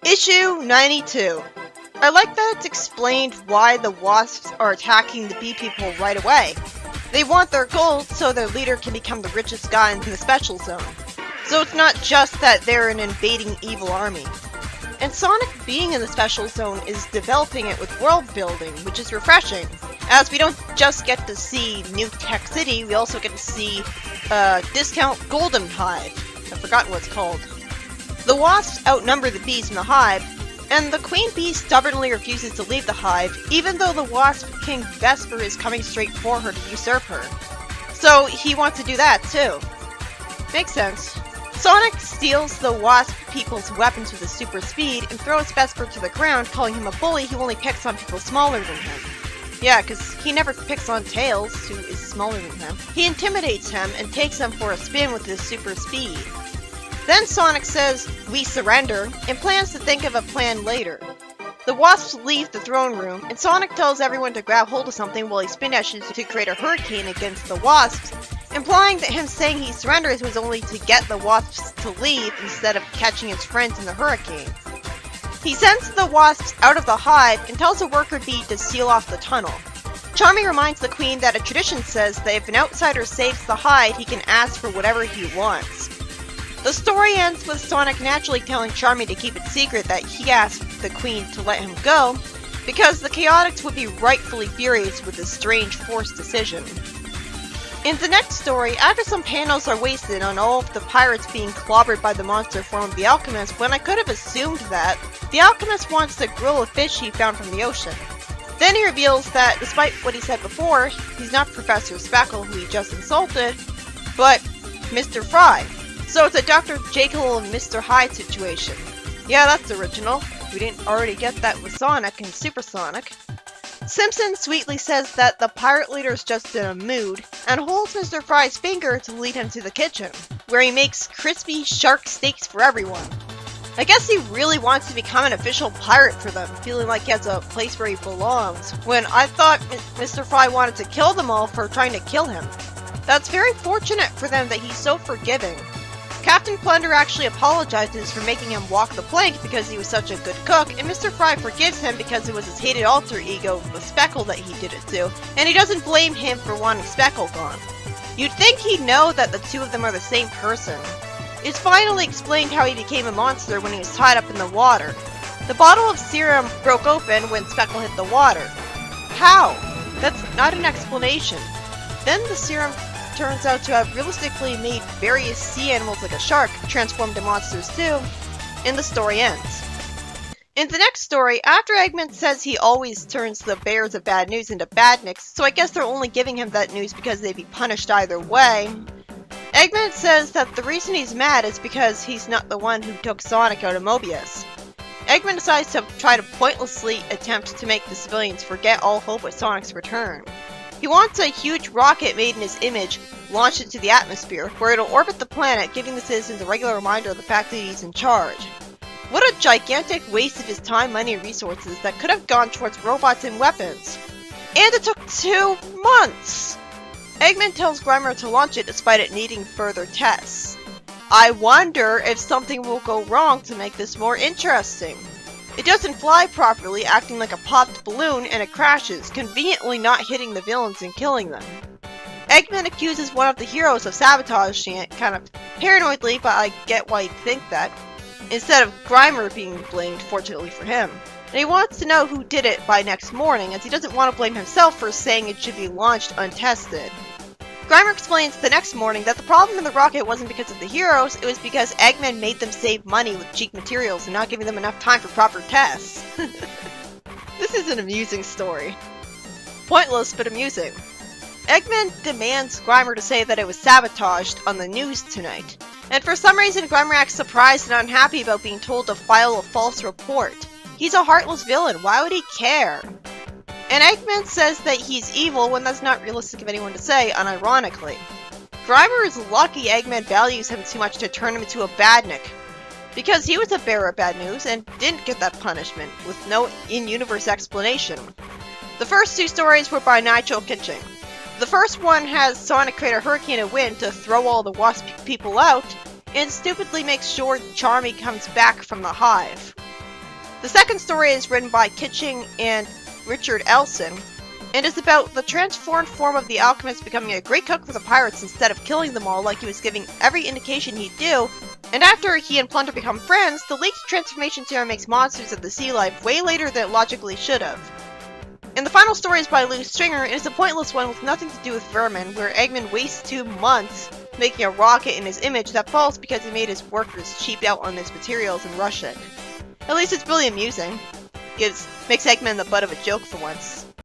Issue 92. I like that it's explained why the wasps are attacking the bee people right away. They want their gold so their leader can become the richest guy in the special zone. So it's not just that they're an invading evil army. And Sonic being in the special zone is developing it with world building, which is refreshing, as we don't just get to see New Tech City, we also get to see Discount Golden Hive. I've forgotten what it's called. The wasps outnumber the bees in the hive, and the queen bee stubbornly refuses to leave the hive, even though the wasp king Vesper is coming straight for her to usurp her. So he wants to do that too. Makes sense. Sonic steals the wasp people's weapons with his super speed and throws Vesper to the ground, calling him a bully who only picks on people smaller than him. Yeah, because he never picks on Tails, who is smaller than him. He intimidates him and takes him for a spin with his super speed. Then Sonic says, "We surrender," and plans to think of a plan later. The wasps leave the throne room, and Sonic tells everyone to grab hold of something while he spin dashes to create a hurricane against the wasps, implying that him saying he surrenders was only to get the wasps to leave instead of catching his friends in the hurricane. He sends the wasps out of the hive and tells a worker bee to seal off the tunnel. Charmy reminds the queen that a tradition says that if an outsider saves the hive, he can ask for whatever he wants. The story ends with Sonic naturally telling Charmy to keep it secret that he asked the queen to let him go, because the Chaotix would be rightfully furious with this strange forced decision. In the next story, after some panels are wasted on all of the pirates being clobbered by the monster form of the Alchemist, when I could have assumed that, the Alchemist wants to grill a fish he found from the ocean. Then he reveals that, despite what he said before, he's not Professor Speckle, who he just insulted, but Mr. Fry. So it's a Dr. Jekyll and Mr. Hyde situation. Yeah, that's original. We didn't already get that with Sonic and Supersonic. Simpson sweetly says that the pirate leader's just in a mood, and holds Mr. Fry's finger to lead him to the kitchen, where he makes crispy shark steaks for everyone. I guess he really wants to become an official pirate for them, feeling like he has a place where he belongs, when I thought Mr. Fry wanted to kill them all for trying to kill him. That's very fortunate for them that he's so forgiving. Captain Plunder actually apologizes for making him walk the plank because he was such a good cook, and Mr. Fry forgives him because it was his hated alter ego, the Speckle, that he did it to, and he doesn't blame him for wanting Speckle gone. You'd think he'd know that the two of them are the same person. It's finally explained how he became a monster when he was tied up in the water. The bottle of serum broke open when Speckle hit the water. How? That's not an explanation. Then the serum turns out to have realistically made various sea animals like a shark transform into monsters too, and the story ends. In the next story, after Eggman says he always turns the bearers of bad news into badniks, so I guess they're only giving him that news because they'd be punished either way, Eggman says that the reason he's mad is because he's not the one who took Sonic out of Mobius. Eggman decides to try to pointlessly attempt to make the civilians forget all hope of Sonic's return. He wants a huge rocket made in his image launched into the atmosphere, where it'll orbit the planet, giving the citizens a regular reminder of the fact that he's in charge. What a gigantic waste of his time, money, and resources that could have gone towards robots and weapons. And it took 2 months! Eggman tells Grimer to launch it despite it needing further tests. I wonder if something will go wrong to make this more interesting. It doesn't fly properly, acting like a popped balloon, and it crashes, conveniently not hitting the villains and killing them. Eggman accuses one of the heroes of sabotaging it, kind of paranoidly, but I get why he'd think that, instead of Grimer being blamed, fortunately for him. And he wants to know who did it by next morning, as he doesn't want to blame himself for saying it should be launched untested. Grimer explains the next morning that the problem in the rocket wasn't because of the heroes, it was because Eggman made them save money with cheap materials and not giving them enough time for proper tests. This is an amusing story. Pointless, but amusing. Eggman demands Grimer to say that it was sabotaged on the news tonight, and for some reason Grimer acts surprised and unhappy about being told to file a false report. He's a heartless villain, why would he care? And Eggman says that he's evil when that's not realistic of anyone to say, unironically. Grimer is lucky Eggman values him too much to turn him into a badnik, because he was a bearer of bad news and didn't get that punishment, with no in-universe explanation. The first 2 stories were by Nigel Kitching. The first one has Sonic create a hurricane of wind to throw all the wasp people out, and stupidly makes sure Charmy comes back from the hive. The second story is written by Kitching and Richard Elson, and is about the transformed form of the alchemist becoming a great cook for the pirates instead of killing them all like he was giving every indication he'd do, and after he and Plunder become friends, the leaked transformation serum makes monsters of the sea life way later than it logically should have. And the final story is by Lou Stringer, and is a pointless one with nothing to do with vermin, where Eggman wastes 2 months making a rocket in his image that falls because he made his workers cheap out on his materials and rush it. At least it's really amusing. Makes Eggman the butt of a joke for once.